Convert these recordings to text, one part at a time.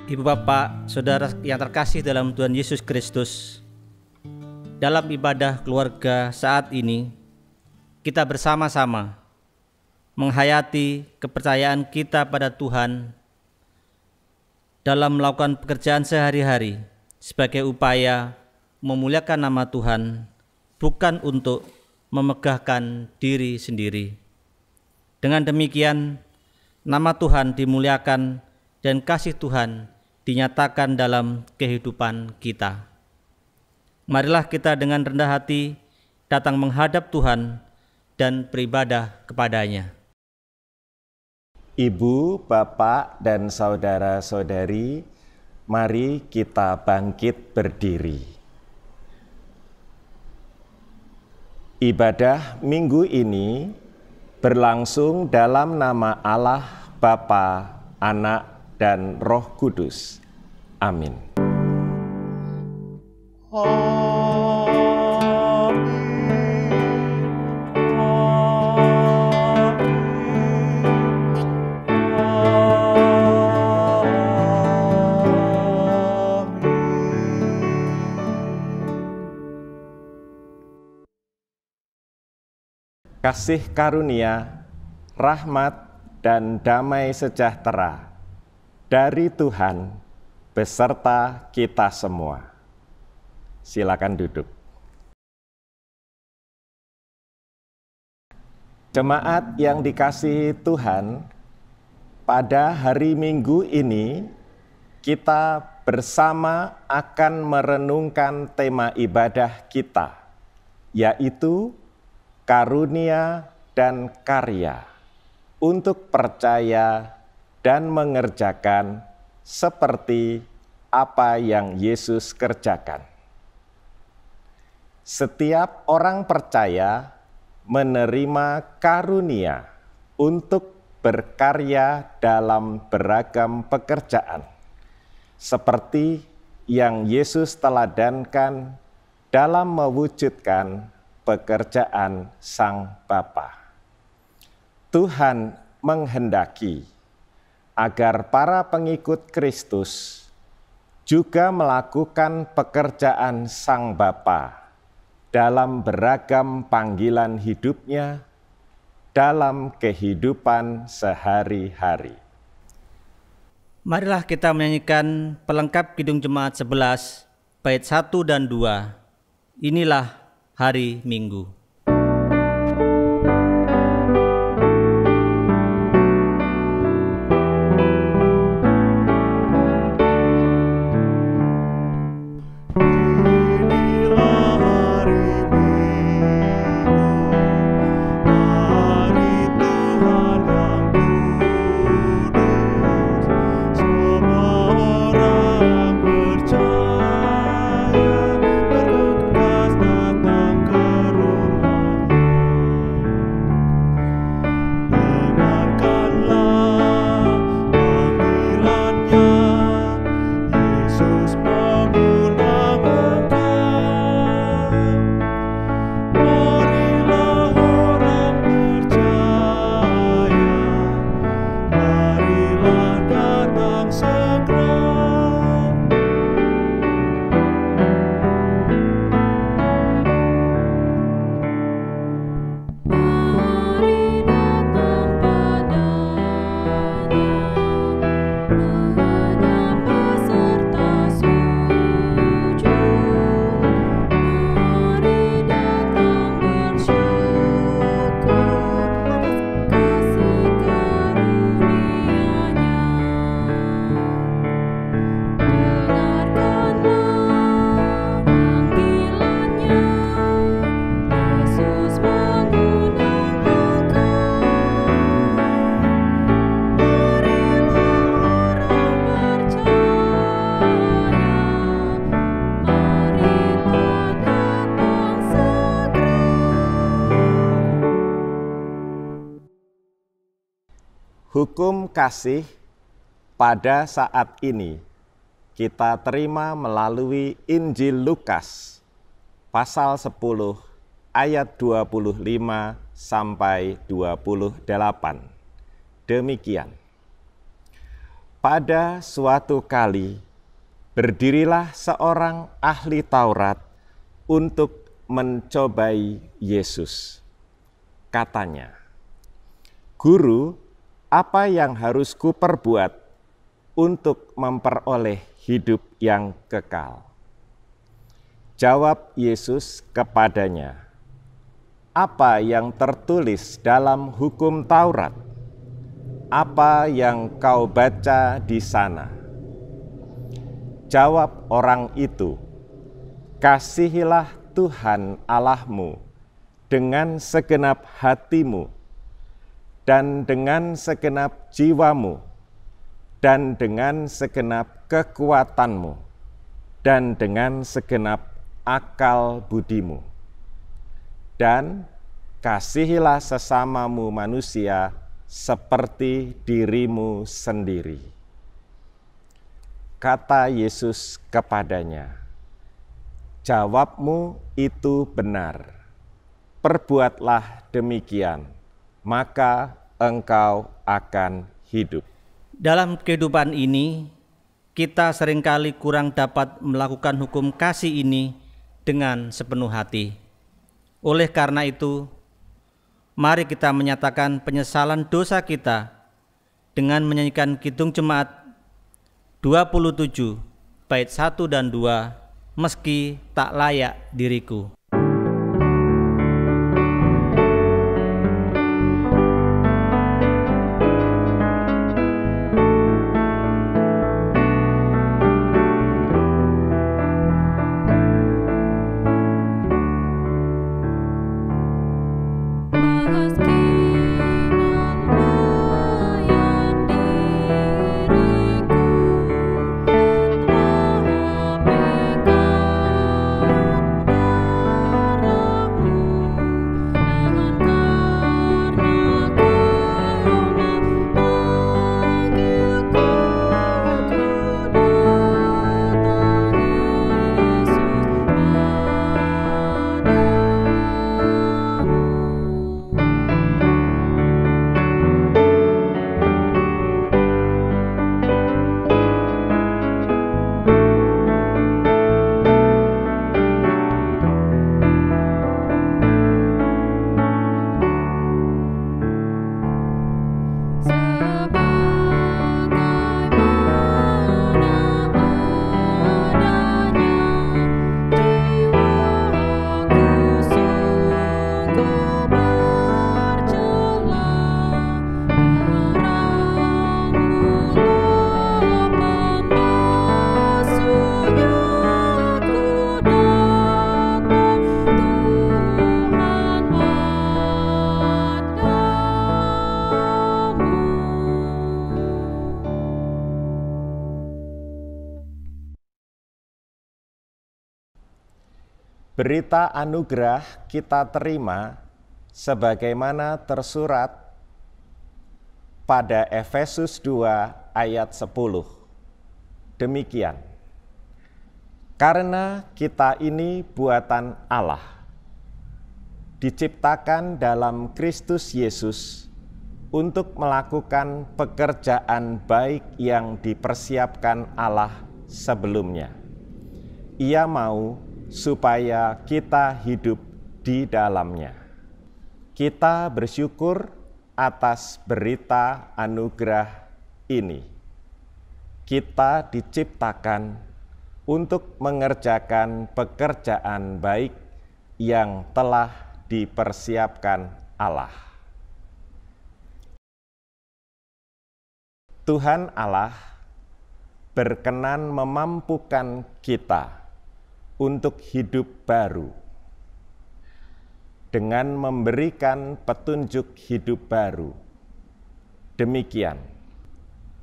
Ibu Bapak, Saudara yang terkasih dalam Tuhan Yesus Kristus, dalam ibadah keluarga saat ini, kita bersama-sama menghayati kepercayaan kita pada Tuhan dalam melakukan pekerjaan sehari-hari sebagai upaya memuliakan nama Tuhan, bukan untuk memegahkan diri sendiri. Dengan demikian, nama Tuhan dimuliakan dan kasih Tuhan dinyatakan dalam kehidupan kita. Marilah kita dengan rendah hati datang menghadap Tuhan dan beribadah kepadanya. Ibu, Bapak, dan saudara-saudari, mari kita bangkit berdiri. Ibadah minggu ini berlangsung dalam nama Allah, Bapa, Anak, dan Roh Kudus. Amin. Kasih karunia, rahmat, dan damai sejahtera dari Tuhan beserta kita semua. Silakan duduk. Jemaat yang dikasihi Tuhan, pada hari Minggu ini kita bersama akan merenungkan tema ibadah kita, yaitu karunia dan karya untuk percaya dan mengerjakan seperti apa yang Yesus kerjakan. Setiap orang percaya menerima karunia untuk berkarya dalam beragam pekerjaan, seperti yang Yesus teladankan dalam mewujudkan pekerjaan Sang Bapa. Tuhan menghendaki agar para pengikut Kristus juga melakukan pekerjaan Sang Bapa dalam beragam panggilan hidupnya dalam kehidupan sehari-hari. Marilah kita menyanyikan pelengkap Kidung Jemaat 11, bait 1 dan 2. Inilah hari Minggu. Hukum kasih pada saat ini kita terima melalui Injil Lukas pasal 10 ayat 25 sampai 28. Demikian. Pada suatu kali, berdirilah seorang ahli Taurat untuk mencobai Yesus. Katanya, "Guru, apa yang harus kuperbuat untuk memperoleh hidup yang kekal?" Jawab Yesus kepadanya, "Apa yang tertulis dalam hukum Taurat? Apa yang kau baca di sana?" Jawab orang itu, "Kasihilah Tuhan Allahmu dengan segenap hatimu, dan dengan segenap jiwamu, dan dengan segenap kekuatanmu, dan dengan segenap akal budimu. Dan kasihilah sesamamu manusia seperti dirimu sendiri." Kata Yesus kepadanya, "Jawabmu itu benar. Perbuatlah demikian, maka engkau akan hidup." Dalam kehidupan ini, kita seringkali kurang dapat melakukan hukum kasih ini dengan sepenuh hati. Oleh karena itu, mari kita menyatakan penyesalan dosa kita dengan menyanyikan Kidung Jemaat 27 bait 1 dan 2, "Meski tak layak diriku." Berita anugerah kita terima sebagaimana tersurat pada Efesus 2 ayat 10. Demikian, "Karena kita ini buatan Allah, diciptakan dalam Kristus Yesus untuk melakukan pekerjaan baik yang dipersiapkan Allah sebelumnya. Ia mau supaya kita hidup di dalamnya." Kita bersyukur atas berita anugerah ini. Kita diciptakan untuk mengerjakan pekerjaan baik yang telah dipersiapkan Allah. Tuhan Allah berkenan memampukan kita untuk hidup baru dengan memberikan petunjuk hidup baru. Demikian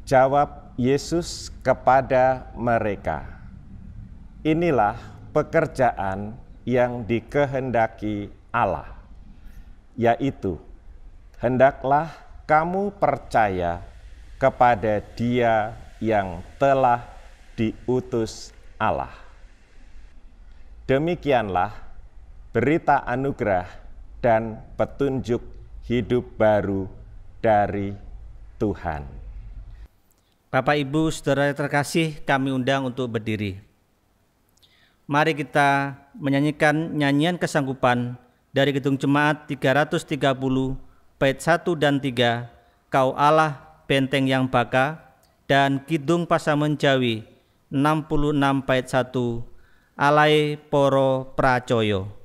jawab Yesus kepada mereka, "Inilah pekerjaan yang dikehendaki Allah, yaitu hendaklah kamu percaya kepada Dia yang telah diutus Allah." Demikianlah berita anugerah dan petunjuk hidup baru dari Tuhan. Bapak, Ibu, Saudara terkasih, kami undang untuk berdiri. Mari kita menyanyikan nyanyian kesanggupan dari Kidung Jemaat 330 bait 1 dan 3, Kau Allah benteng yang baka, dan Kidung Pasaman Jawi 66 bait 1, Alai Poro Pracoyo.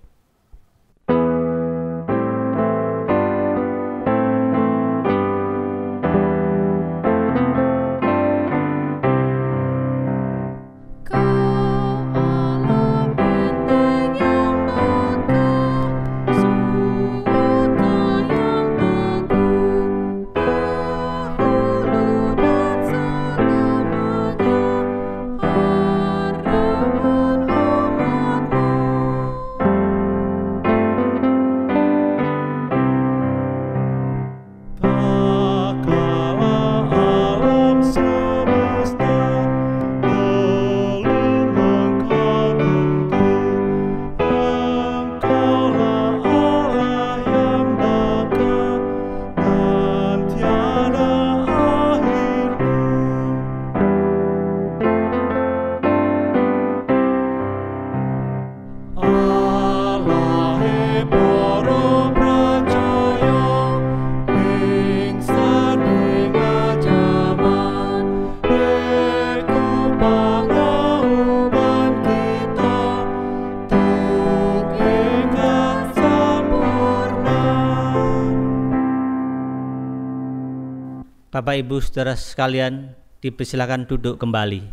Bapak, Ibu, Saudara sekalian, dipersilakan duduk kembali.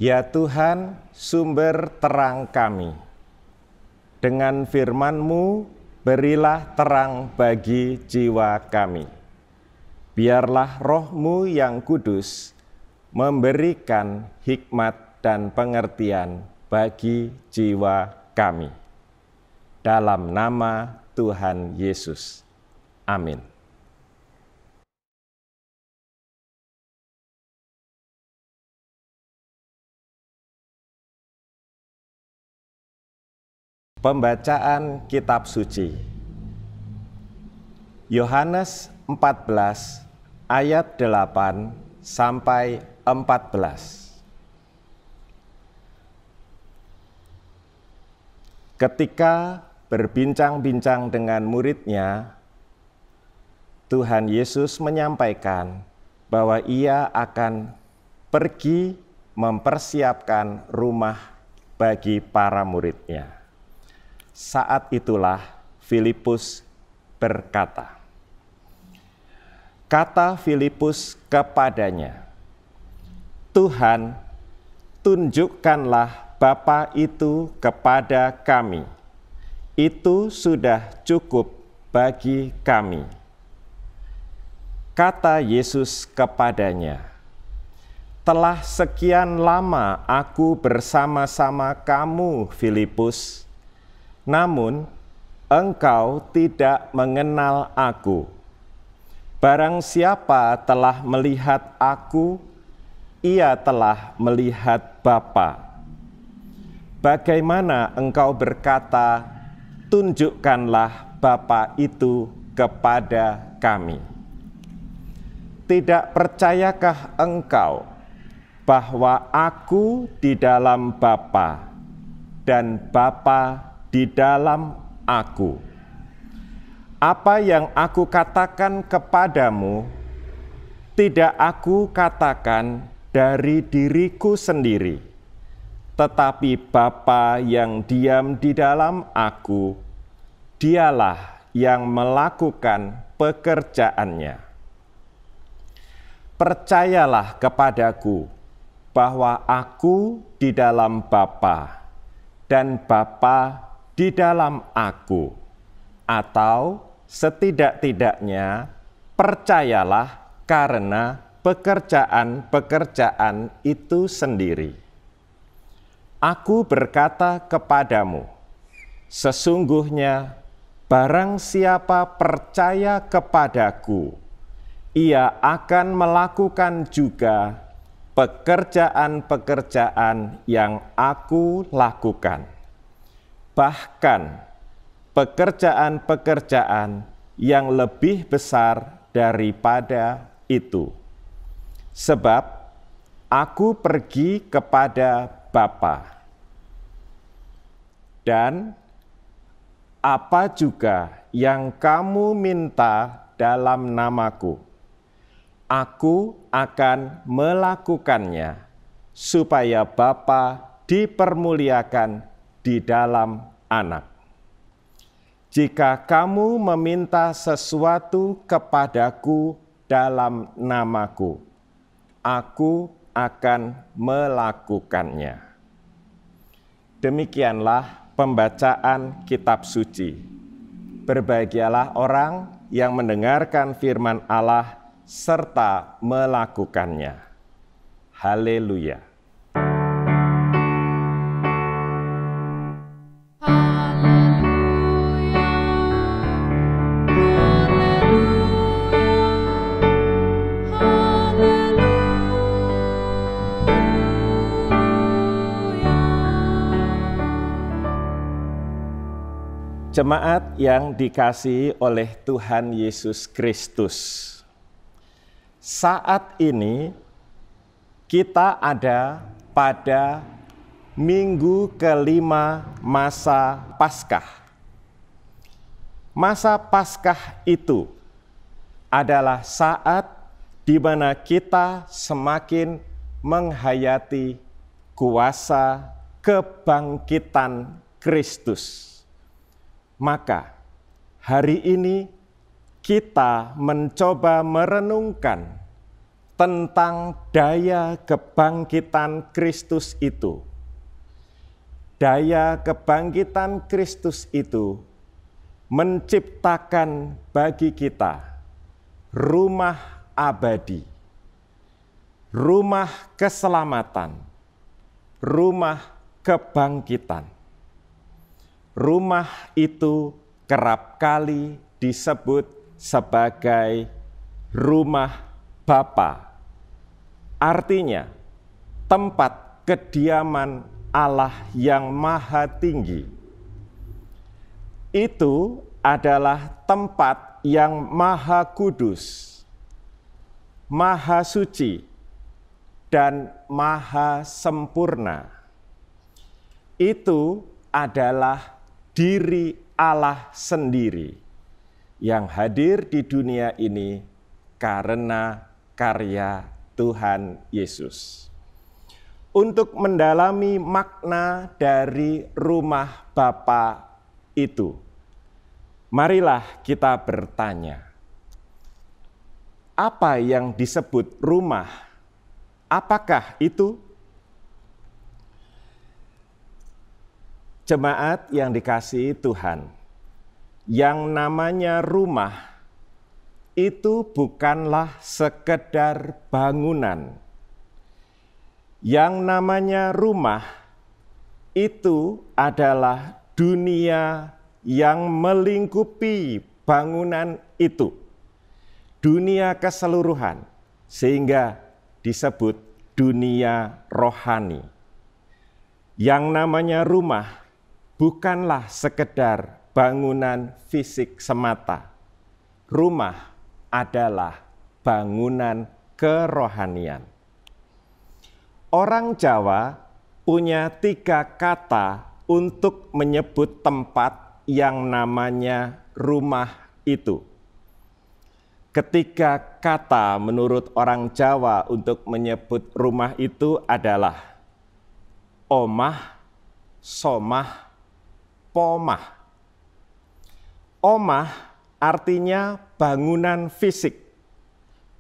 Ya Tuhan, sumber terang kami, dengan firman-Mu berilah terang bagi jiwa kami. Biarlah Roh-Mu yang kudus memberikan hikmat dan pengertian bagi jiwa kami. Dalam nama Tuhan Yesus. Amin. Pembacaan Kitab Suci. Yohanes 14 ayat 8 sampai 14. Ketika berbincang-bincang dengan muridnya, Tuhan Yesus menyampaikan bahwa Ia akan pergi mempersiapkan rumah bagi para muridnya. Saat itulah Filipus berkata, kata Filipus kepadanya, Tuhan, tunjukkanlah Bapa itu kepada kami. Itu sudah cukup bagi kami. Kata Yesus kepadanya, telah sekian lama aku bersama-sama kamu, Filipus, namun engkau tidak mengenal aku. Barang siapa telah melihat aku, ia telah melihat Bapa. Bagaimana engkau berkata, tunjukkanlah Bapa itu kepada kami? Tidak percayakah engkau bahwa aku di dalam Bapa dan Bapa di dalam aku? Apa yang aku katakan kepadamu, tidak aku katakan dari diriku sendiri, tetapi Bapa yang diam di dalam aku, dialah yang melakukan pekerjaannya. Percayalah kepadaku bahwa aku di dalam Bapa dan Bapa di dalam aku, atau setidak-tidaknya percayalah karena pekerjaan-pekerjaan itu sendiri. Aku berkata kepadamu, sesungguhnya barang siapa percaya kepadaku, ia akan melakukan juga pekerjaan-pekerjaan yang aku lakukan. Bahkan pekerjaan-pekerjaan yang lebih besar daripada itu. Sebab aku pergi kepada Bapa, dan apa juga yang kamu minta dalam namaku, aku akan melakukannya, supaya Bapa dipermuliakan di dalam Anak. Jika kamu meminta sesuatu kepadaku dalam namaku, aku akan melakukannya. Demikianlah pembacaan kitab suci. Berbahagialah orang yang mendengarkan firman Allah serta melakukannya. Haleluya. Jemaat yang dikasihi oleh Tuhan Yesus Kristus, saat ini kita ada pada minggu kelima masa Paskah. Masa Paskah itu adalah saat di mana kita semakin menghayati kuasa kebangkitan Kristus. Maka hari ini kita mencoba merenungkan tentang daya kebangkitan Kristus itu. Daya kebangkitan Kristus itu menciptakan bagi kita rumah abadi, rumah keselamatan, rumah kebangkitan. Rumah itu kerap kali disebut sebagai rumah Bapa. Artinya, tempat kediaman Allah yang Maha Tinggi. Itu adalah tempat yang Maha Kudus, Maha Suci, dan Maha Sempurna. Itu adalah diri Allah sendiri yang hadir di dunia ini karena karya Tuhan Yesus. Untuk mendalami makna dari rumah Bapa itu, marilah kita bertanya, apa yang disebut rumah? Apakah itu? Jemaat yang dikasihi Tuhan, yang namanya rumah itu bukanlah sekedar bangunan. Yang namanya rumah itu adalah dunia yang melingkupi bangunan itu. Dunia keseluruhan, sehingga disebut dunia rohani. Yang namanya rumah bukanlah sekedar bangunan fisik semata. Rumah adalah bangunan kerohanian. Orang Jawa punya 3 kata untuk menyebut tempat yang namanya rumah itu. Ketiga kata menurut orang Jawa untuk menyebut rumah itu adalah omah, somah, pomah. Omah artinya bangunan fisik.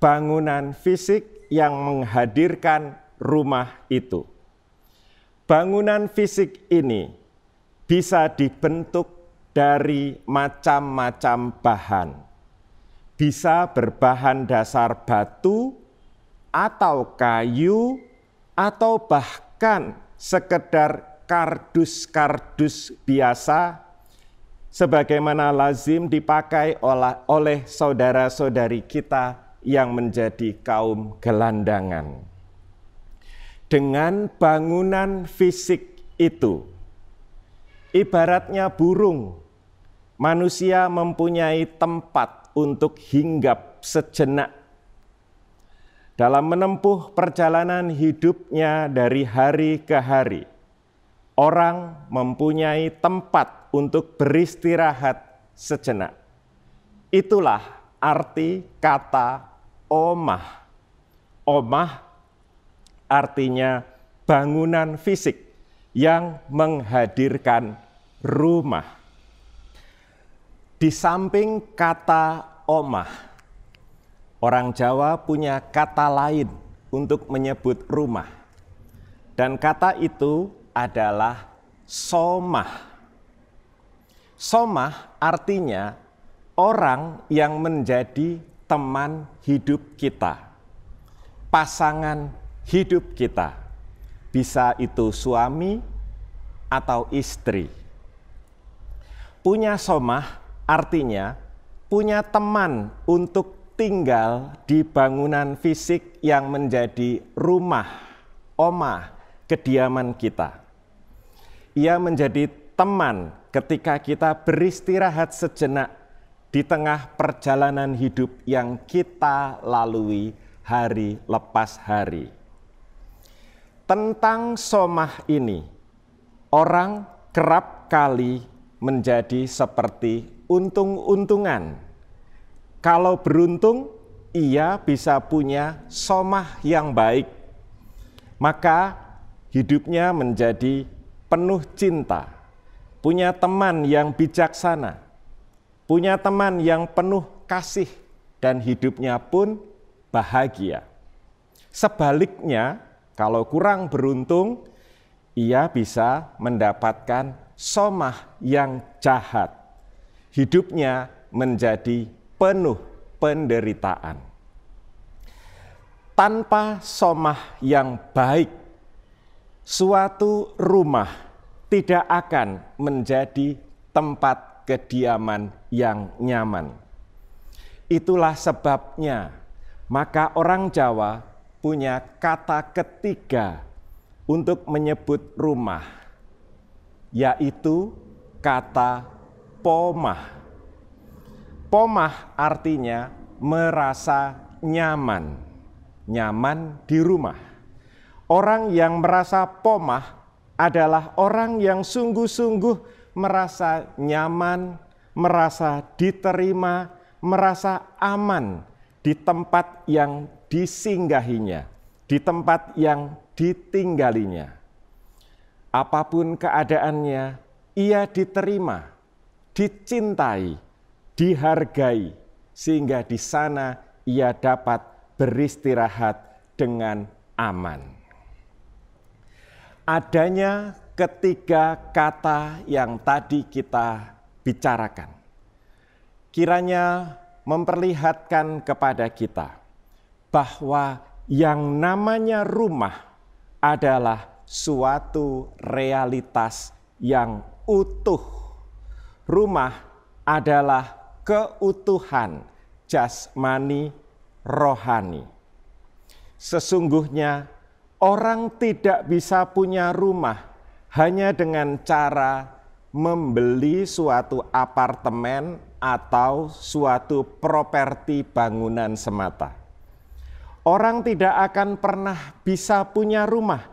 Bangunan fisik yang menghadirkan rumah itu. Bangunan fisik ini bisa dibentuk dari macam-macam bahan. Bisa berbahan dasar batu, atau kayu, atau bahkan sekedar kardus-kardus biasa, sebagaimana lazim dipakai oleh saudara-saudari kita yang menjadi kaum gelandangan. Dengan bangunan fisik itu, ibaratnya burung manusia mempunyai tempat untuk hinggap sejenak dalam menempuh perjalanan hidupnya dari hari ke hari. Orang mempunyai tempat untuk beristirahat sejenak. Itulah arti kata omah. Omah artinya bangunan fisik yang menghadirkan rumah. Di samping kata omah, orang Jawa punya kata lain untuk menyebut rumah. Dan kata itu adalah somah. Somah artinya orang yang menjadi teman hidup kita, pasangan hidup kita. Bisa itu suami atau istri. Punya somah artinya punya teman untuk tinggal di bangunan fisik yang menjadi rumah, omah, kediaman kita. Ia menjadi teman ketika kita beristirahat sejenak di tengah perjalanan hidup yang kita lalui hari lepas hari. Tentang somah ini, orang kerap kali menjadi seperti untung-untungan. Kalau beruntung, ia bisa punya somah yang baik. Maka hidupnya menjadi penuh cinta, punya teman yang bijaksana, punya teman yang penuh kasih, dan hidupnya pun bahagia. Sebaliknya, kalau kurang beruntung, ia bisa mendapatkan somah yang jahat. Hidupnya menjadi penuh penderitaan. Tanpa somah yang baik, suatu rumah tidak akan menjadi tempat kediaman yang nyaman. Itulah sebabnya, maka orang Jawa punya kata ketiga untuk menyebut rumah, yaitu kata pomah. Pomah artinya merasa nyaman, nyaman di rumah. Orang yang merasa pomah adalah orang yang sungguh-sungguh merasa nyaman, merasa diterima, merasa aman di tempat yang disinggahinya, di tempat yang ditinggalinya. Apapun keadaannya, ia diterima, dicintai, dihargai, sehingga di sana ia dapat beristirahat dengan aman. Adanya ketiga kata yang tadi kita bicarakan, kiranya memperlihatkan kepada kita bahwa yang namanya rumah adalah suatu realitas yang utuh. Rumah adalah keutuhan jasmani rohani. Sesungguhnya orang tidak bisa punya rumah hanya dengan cara membeli suatu apartemen atau suatu properti bangunan semata. Orang tidak akan pernah bisa punya rumah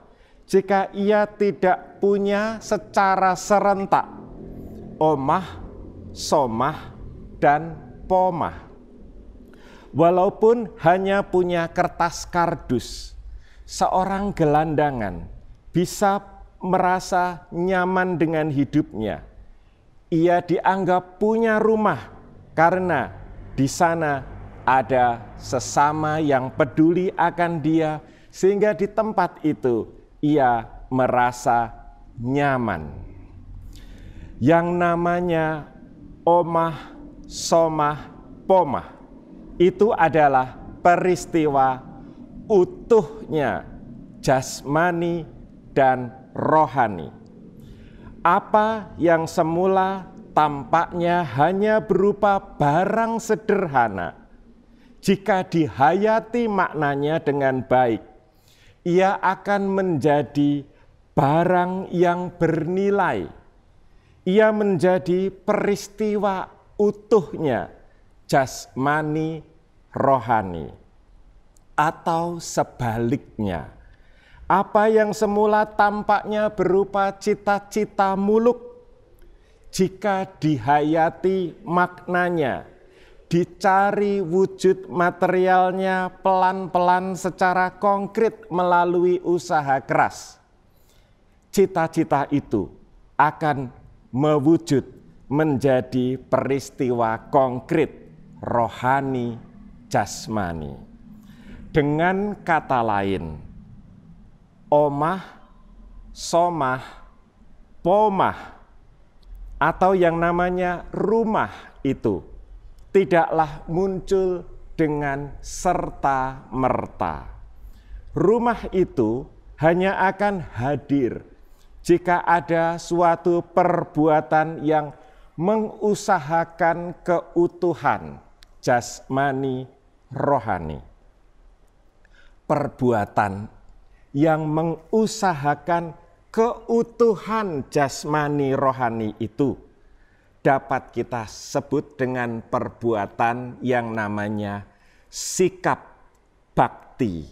jika ia tidak punya secara serentak omah, somah, dan pomah. Walaupun hanya punya kertas kardus, seorang gelandangan bisa merasa nyaman dengan hidupnya. Ia dianggap punya rumah karena di sana ada sesama yang peduli akan dia, sehingga di tempat itu ia merasa nyaman. Yang namanya omah, somah, pomah itu adalah peristiwa utuhnya jasmani dan rohani. Apa yang semula tampaknya hanya berupa barang sederhana, jika dihayati maknanya dengan baik, ia akan menjadi barang yang bernilai, ia menjadi peristiwa utuhnya jasmani rohani. Atau sebaliknya, apa yang semula tampaknya berupa cita-cita muluk, jika dihayati maknanya, dicari wujud materialnya pelan-pelan secara konkret melalui usaha keras, cita-cita itu akan mewujud menjadi peristiwa konkret rohani jasmani. Dengan kata lain, omah, somah, pomah, atau yang namanya rumah itu tidaklah muncul dengan serta-merta. Rumah itu hanya akan hadir jika ada suatu perbuatan yang mengusahakan keutuhan jasmani rohani. Perbuatan yang mengusahakan keutuhan jasmani rohani itu dapat kita sebut dengan perbuatan yang namanya sikap bakti.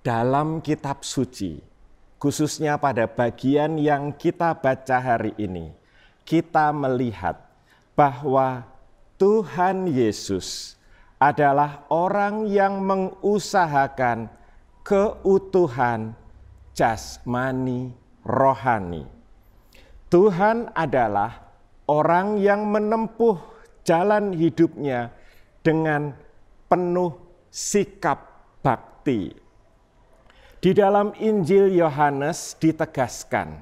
Dalam kitab suci, khususnya pada bagian yang kita baca hari ini, kita melihat bahwa Tuhan Yesus adalah orang yang mengusahakan keutuhan jasmani rohani. Tuhan adalah orang yang menempuh jalan hidupnya dengan penuh sikap bakti. Di dalam Injil Yohanes ditegaskan,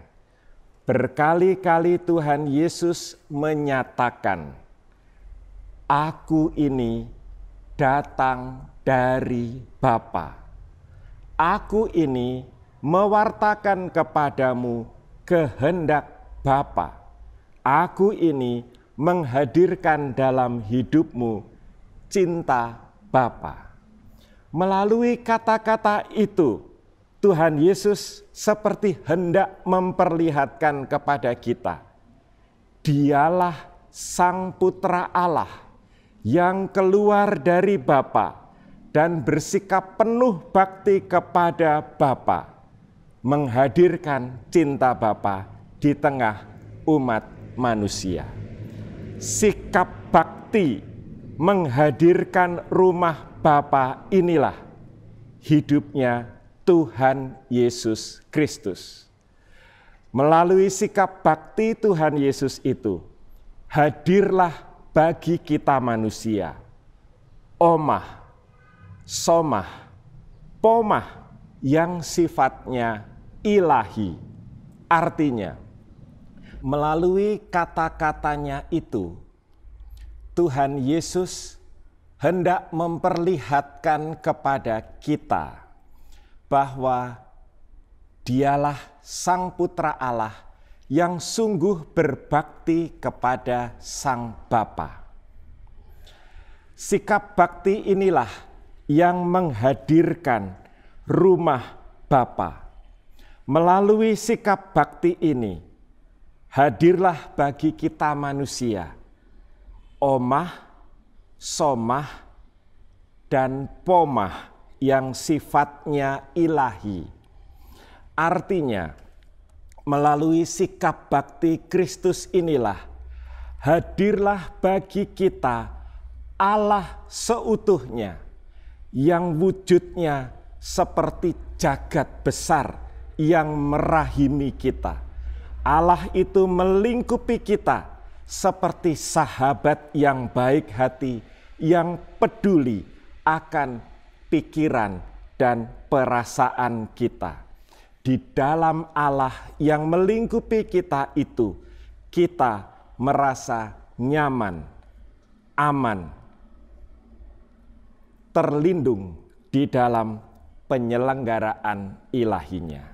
berkali-kali Tuhan Yesus menyatakan, "Aku ini datang dari Bapa. Aku ini mewartakan kepadamu kehendak Bapa. Aku ini menghadirkan dalam hidupmu cinta Bapa." Melalui kata-kata itu, Tuhan Yesus seperti hendak memperlihatkan kepada kita, Dialah Sang Putra Allah yang keluar dari Bapa dan bersikap penuh bakti kepada Bapa, menghadirkan cinta Bapa di tengah umat manusia. Sikap bakti menghadirkan rumah Bapa inilah hidupnya Tuhan Yesus Kristus. Melalui sikap bakti Tuhan Yesus itu, hadirlah bagi kita manusia omah, somah, pomah yang sifatnya ilahi. Artinya, melalui kata-katanya itu, Tuhan Yesus hendak memperlihatkan kepada kita bahwa Dialah Sang Putra Allah yang sungguh berbakti kepada Sang Bapa. Sikap bakti inilah yang menghadirkan rumah Bapa. Melalui sikap bakti ini, hadirlah bagi kita manusia omah, somah, dan pomah yang sifatnya ilahi. Artinya, melalui sikap bakti Kristus inilah, hadirlah bagi kita Allah seutuhnya, yang wujudnya seperti jagat besar yang merahimi kita. Allah itu melingkupi kita seperti sahabat yang baik hati, yang peduli akan pikiran dan perasaan kita. Di dalam Allah yang melingkupi kita itu, kita merasa nyaman, aman, terlindung di dalam penyelenggaraan ilahinya.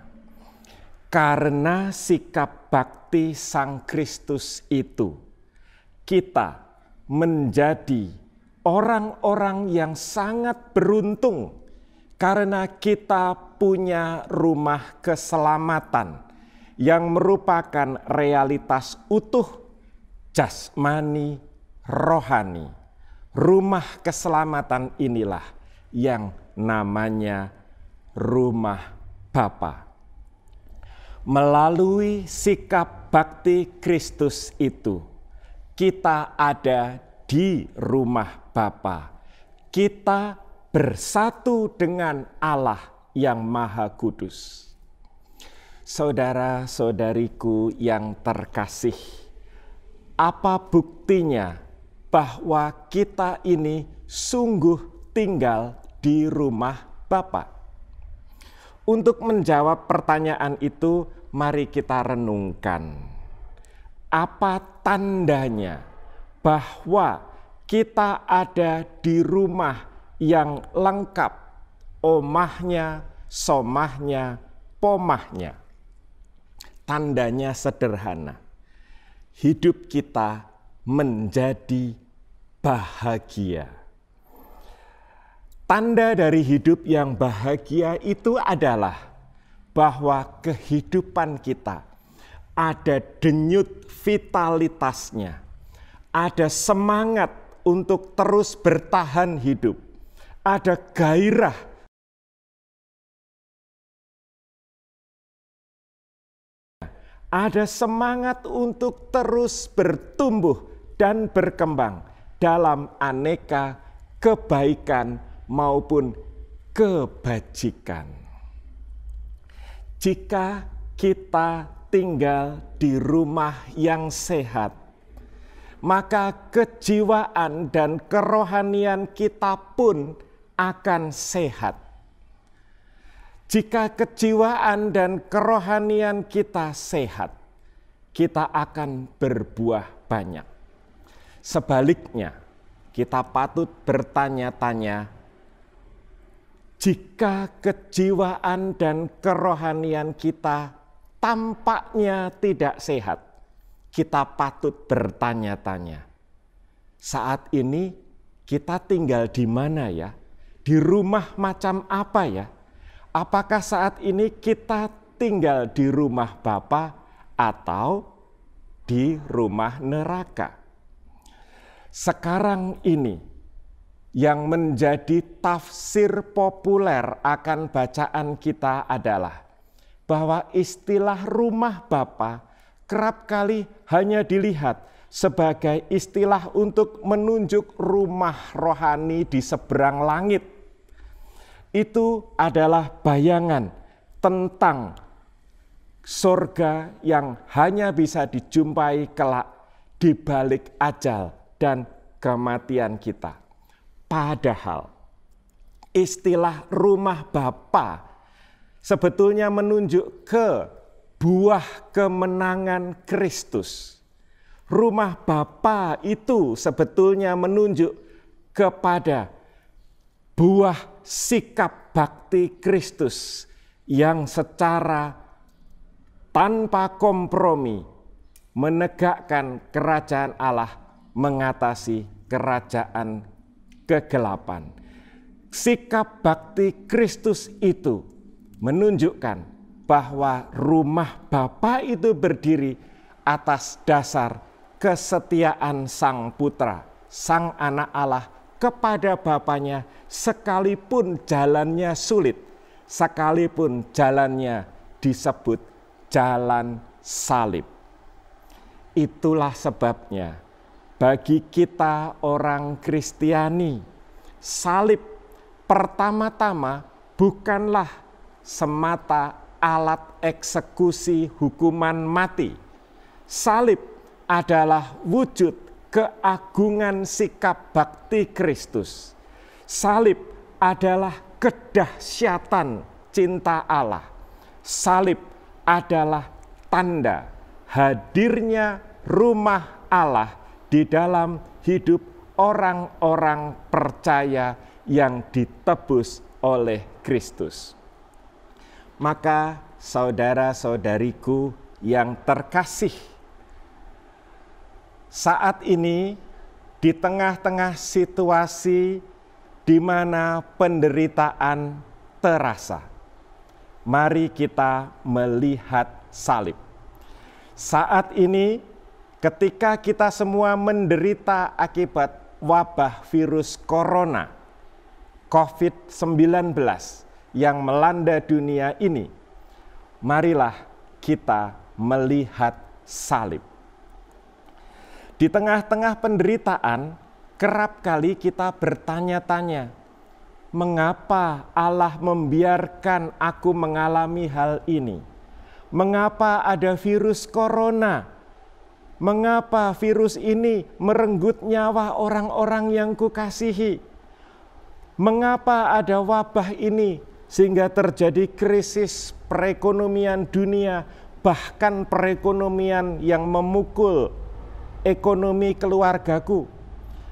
Karena sikap bakti Sang Kristus itu, kita menjadi orang-orang yang sangat beruntung karena kita punya rumah keselamatan yang merupakan realitas utuh jasmani, rohani. Rumah keselamatan inilah yang namanya rumah Bapa. Melalui sikap bakti Kristus itu, kita ada di rumah Bapa. Kita bersatu dengan Allah yang Maha Kudus. Saudara-saudariku yang terkasih, apa buktinya bahwa kita ini sungguh tinggal di rumah Bapa? Untuk menjawab pertanyaan itu, mari kita renungkan. Apa tandanya bahwa kita ada di rumah yang lengkap, omahnya, somahnya, pomahnya? Tandanya sederhana. Hidup kita menjadi bahagia. Tanda dari hidup yang bahagia itu adalah bahwa kehidupan kita ada denyut vitalitasnya, ada semangat untuk terus bertahan hidup, ada gairah, ada semangat untuk terus bertumbuh dan berkembang dalam aneka kebaikan maupun kebajikan. Jika kita tinggal di rumah yang sehat, maka kejiwaan dan kerohanian kita pun akan sehat. Jika kejiwaan dan kerohanian kita sehat, kita akan berbuah banyak. Sebaliknya, kita patut bertanya-tanya, jika kejiwaan dan kerohanian kita tampaknya tidak sehat, kita patut bertanya-tanya, saat ini kita tinggal di mana ya? Di rumah macam apa ya? Apakah saat ini kita tinggal di rumah Bapa atau di rumah neraka? Sekarang ini yang menjadi tafsir populer akan bacaan kita adalah bahwa istilah rumah Bapa kerap kali hanya dilihat sebagai istilah untuk menunjuk rumah rohani di seberang langit. Itu adalah bayangan tentang surga yang hanya bisa dijumpai kelak di balik ajal dan kematian kita. Padahal istilah rumah Bapa sebetulnya menunjuk ke buah kemenangan Kristus. Rumah Bapa itu sebetulnya menunjuk kepada buah sikap bakti Kristus yang secara tanpa kompromi menegakkan kerajaan Allah mengatasi kerajaan kegelapan. Sikap bakti Kristus itu menunjukkan bahwa rumah Bapa itu berdiri atas dasar kesetiaan Sang Putra, Sang Anak Allah kepada Bapanya, sekalipun jalannya sulit, sekalipun jalannya disebut jalan salib. Itulah sebabnya bagi kita orang Kristiani, salib pertama-tama bukanlah semata alat eksekusi hukuman mati. Salib adalah wujud keagungan sikap bakti Kristus. Salib adalah kedahsyatan cinta Allah. Salib adalah tanda hadirnya rumah Allah di dalam hidup orang-orang percaya yang ditebus oleh Kristus. Maka saudara-saudariku yang terkasih, saat ini di tengah-tengah situasi di mana penderitaan terasa, mari kita melihat salib. Saat ini ketika kita semua menderita akibat wabah virus corona COVID-19 yang melanda dunia ini, marilah kita melihat salib. Di tengah-tengah penderitaan, kerap kali kita bertanya-tanya, mengapa Allah membiarkan aku mengalami hal ini? Mengapa ada virus corona? Mengapa virus ini merenggut nyawa orang-orang yang kukasihi? Mengapa ada wabah ini sehingga terjadi krisis perekonomian dunia, bahkan perekonomian yang memukul ekonomi keluargaku?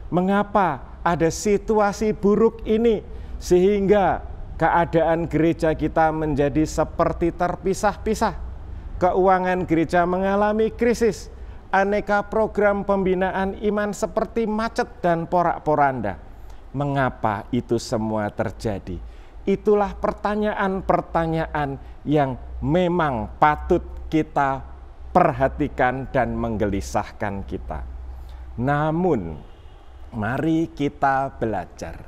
Mengapa ada situasi buruk ini sehingga keadaan gereja kita menjadi seperti terpisah-pisah? Keuangan gereja mengalami krisis, aneka program pembinaan iman seperti macet dan porak-poranda. Mengapa itu semua terjadi? Itulah pertanyaan-pertanyaan yang memang patut kita perhatikan dan menggelisahkan kita. Namun, mari kita belajar.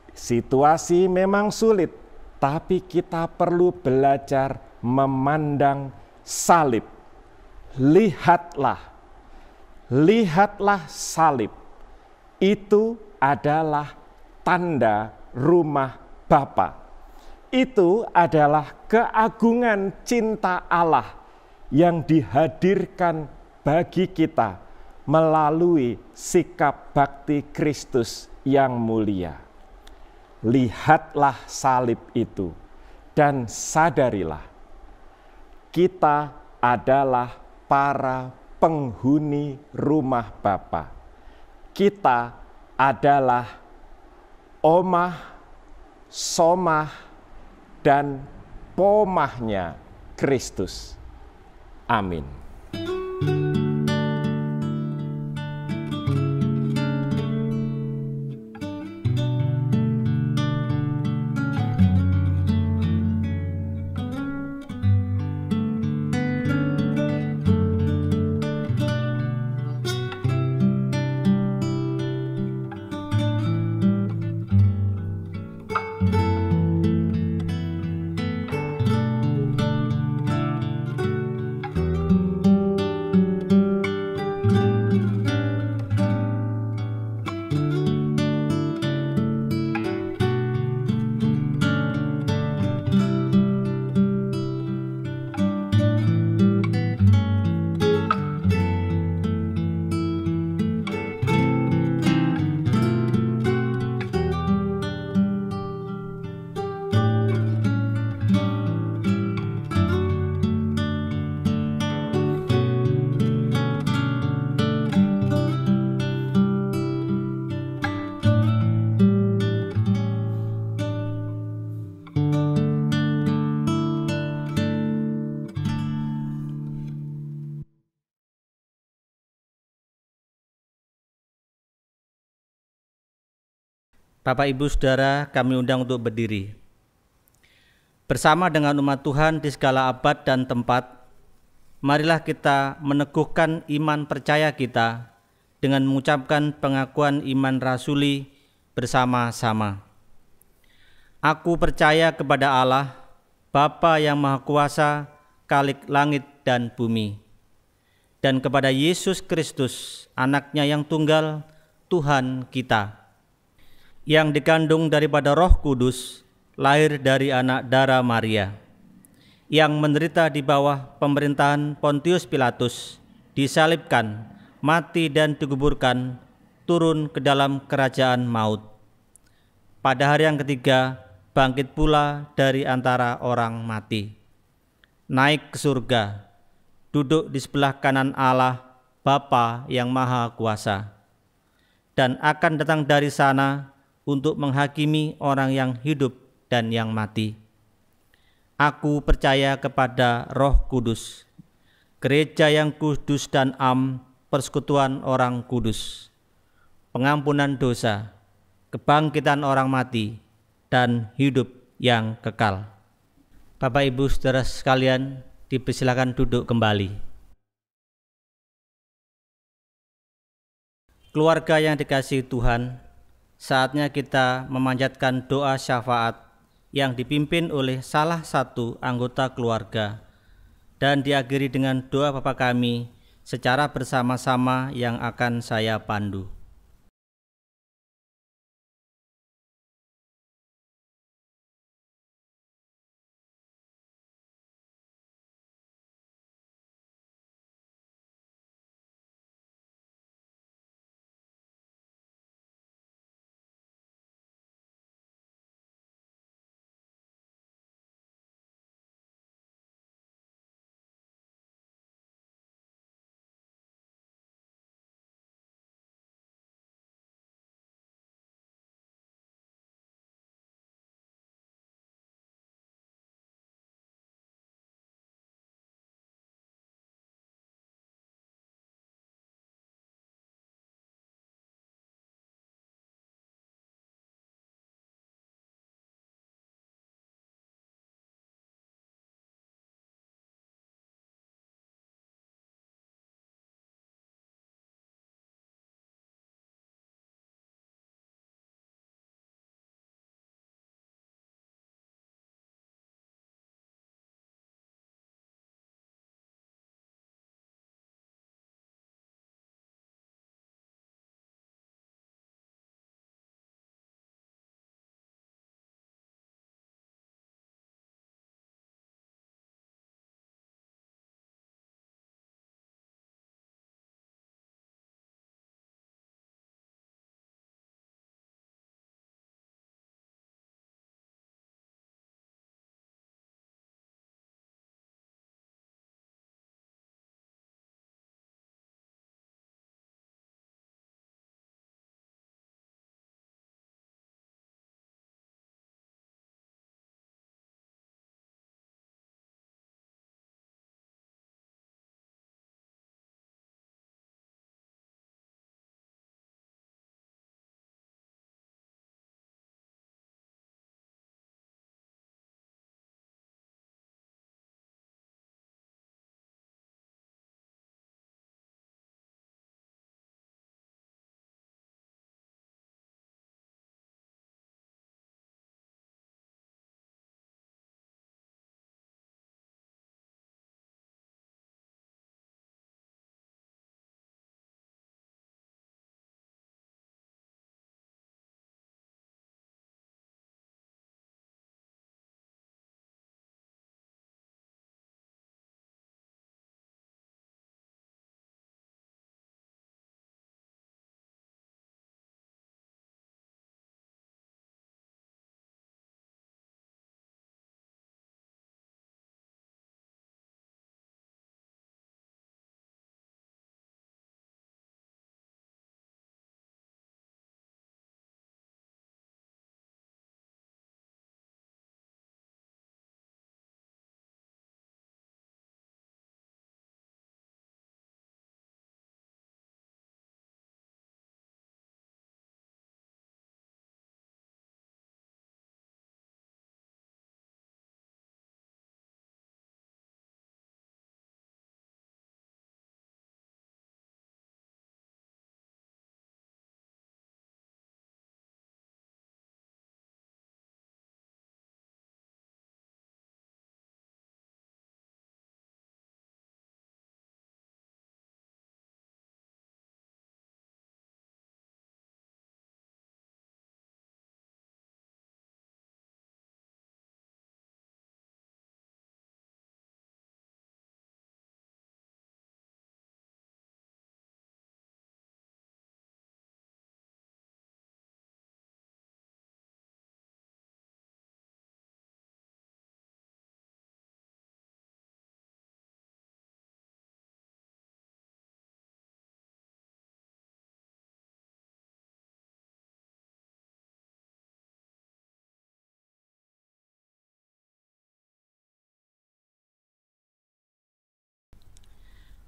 Situasi memang sulit, tapi kita perlu belajar memandang salib. Lihatlah salib. Itu adalah tanda rumah Bapa. Itu adalah keagungan cinta Allah yang dihadirkan bagi kita melalui sikap bakti Kristus yang mulia. Lihatlah salib itu dan sadarilah, kita adalah para penghuni rumah Bapa. Kita adalah omah, somah, dan pomahnya Kristus. Amin. Bapak, Ibu, Saudara, kami undang untuk berdiri. Bersama dengan umat Tuhan di segala abad dan tempat, marilah kita meneguhkan iman percaya kita dengan mengucapkan pengakuan iman rasuli bersama-sama. Aku percaya kepada Allah, Bapa yang Maha Kuasa, Khalik langit dan bumi, dan kepada Yesus Kristus, Anaknya yang tunggal, Tuhan kita, yang dikandung daripada Roh Kudus, lahir dari anak darah Maria, yang menderita di bawah pemerintahan Pontius Pilatus, disalibkan, mati dan dikuburkan, turun ke dalam kerajaan maut. Pada hari yang ketiga, bangkit pula dari antara orang mati, naik ke surga, duduk di sebelah kanan Allah, Bapa yang Maha Kuasa, dan akan datang dari sana untuk menghakimi orang yang hidup dan yang mati. Aku percaya kepada Roh Kudus, gereja yang kudus dan persekutuan orang kudus, pengampunan dosa, kebangkitan orang mati, dan hidup yang kekal. Bapak, Ibu, Saudara sekalian, dipersilakan duduk kembali. Keluarga yang dikasihi Tuhan, saatnya kita memanjatkan doa syafaat yang dipimpin oleh salah satu anggota keluarga dan diakhiri dengan doa Bapa Kami secara bersama-sama yang akan saya pandu.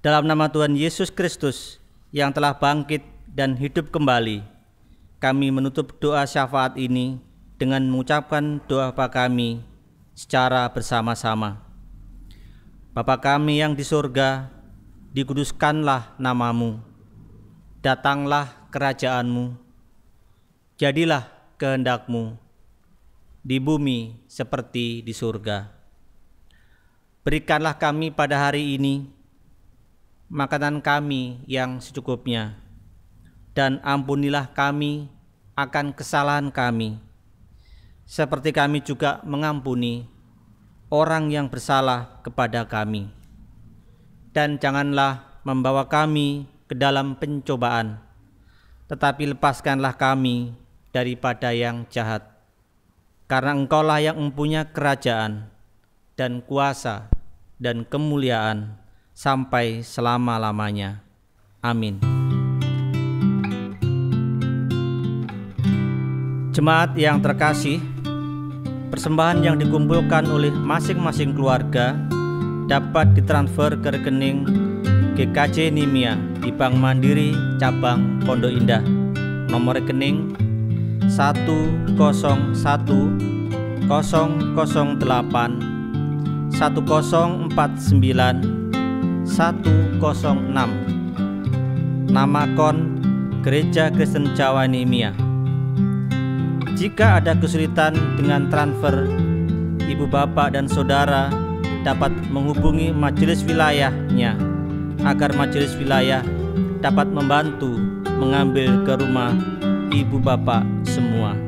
Dalam nama Tuhan Yesus Kristus yang telah bangkit dan hidup kembali, kami menutup doa syafaat ini dengan mengucapkan doa Bapa kami secara bersama-sama. Bapa kami yang di surga, dikuduskanlah namamu. Datanglah kerajaan-Mu, jadilah kehendak-Mu di bumi seperti di surga. Berikanlah kami pada hari ini makanan kami yang secukupnya, dan ampunilah kami akan kesalahan kami, seperti kami juga mengampuni orang yang bersalah kepada kami. Dan janganlah membawa kami ke dalam pencobaan, tetapi lepaskanlah kami daripada yang jahat. Karena Engkaulah yang mempunyai kerajaan dan kuasa dan kemuliaan sampai selama-lamanya. Amin. Jemaat yang terkasih, persembahan yang dikumpulkan oleh masing-masing keluarga dapat ditransfer ke rekening GKJ Nimia di Bank Mandiri Cabang Pondok Indah. Nomor rekening 101 008 1049 106. Nama akun Gereja Kristen Jawa Nimia. Jika ada kesulitan dengan transfer, ibu bapak dan saudara dapat menghubungi majelis wilayahnya agar majelis wilayah dapat membantu mengambil ke rumah ibu bapak semua.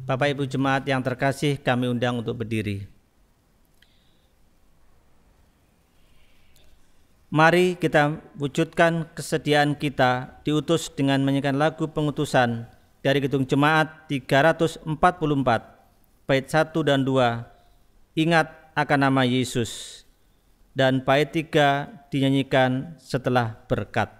Bapak Ibu jemaat yang terkasih, kami undang untuk berdiri. Mari kita wujudkan kesediaan kita diutus dengan menyanyikan lagu pengutusan dari Kidung Jemaat 344, bait 1 dan 2, Ingat akan nama Yesus, dan bait 3 dinyanyikan setelah berkat.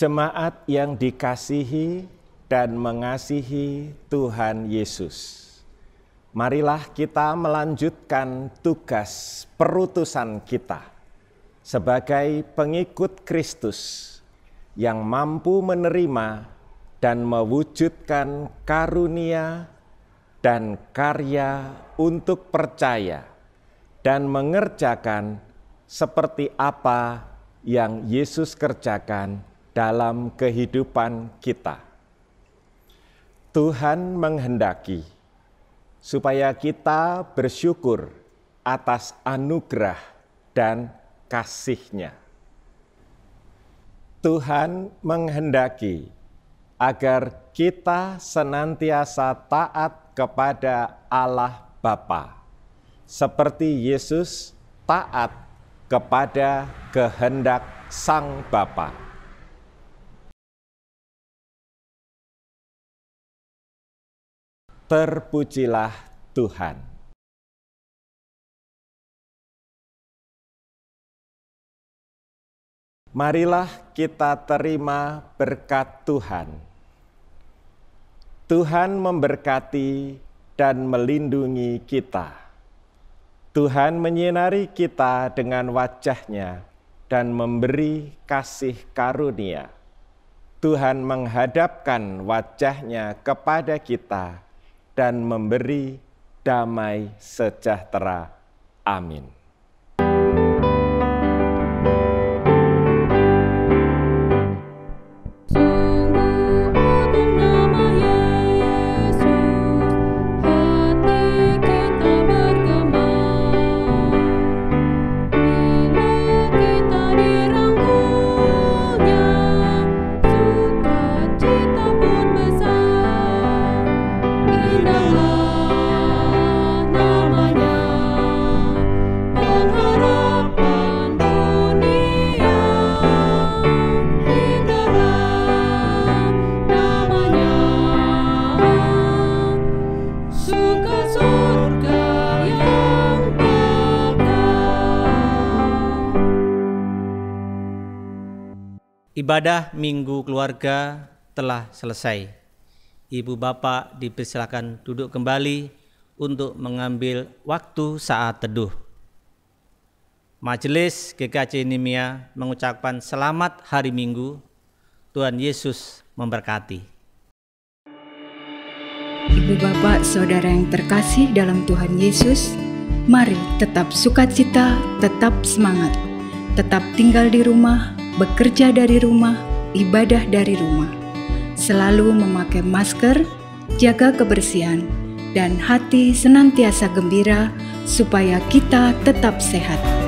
Jemaat yang dikasihi dan mengasihi Tuhan Yesus, marilah kita melanjutkan tugas perutusan kita sebagai pengikut Kristus yang mampu menerima dan mewujudkan karunia dan karya untuk percaya dan mengerjakan seperti apa yang Yesus kerjakan dalam kehidupan kita. Tuhan menghendaki supaya kita bersyukur atas anugerah dan kasih-Nya. Tuhan menghendaki agar kita senantiasa taat kepada Allah Bapa, seperti Yesus taat kepada kehendak Sang Bapa. Terpujilah Tuhan. Marilah kita terima berkat Tuhan. Tuhan memberkati dan melindungi kita. Tuhan menyinari kita dengan wajah-Nya dan memberi kasih karunia. Tuhan menghadapkan wajah-Nya kepada kita dan memberi damai sejahtera. Amin. Ibadah Minggu Keluarga telah selesai. Ibu Bapak dipersilakan duduk kembali untuk mengambil waktu saat teduh. Majelis GKJ Nimia mengucapkan selamat hari Minggu. Tuhan Yesus memberkati. Ibu Bapak, Saudara yang terkasih dalam Tuhan Yesus, mari tetap sukacita, tetap semangat, tetap tinggal di rumah, bekerja dari rumah, ibadah dari rumah. Selalu memakai masker, jaga kebersihan, dan hati senantiasa gembira supaya kita tetap sehat.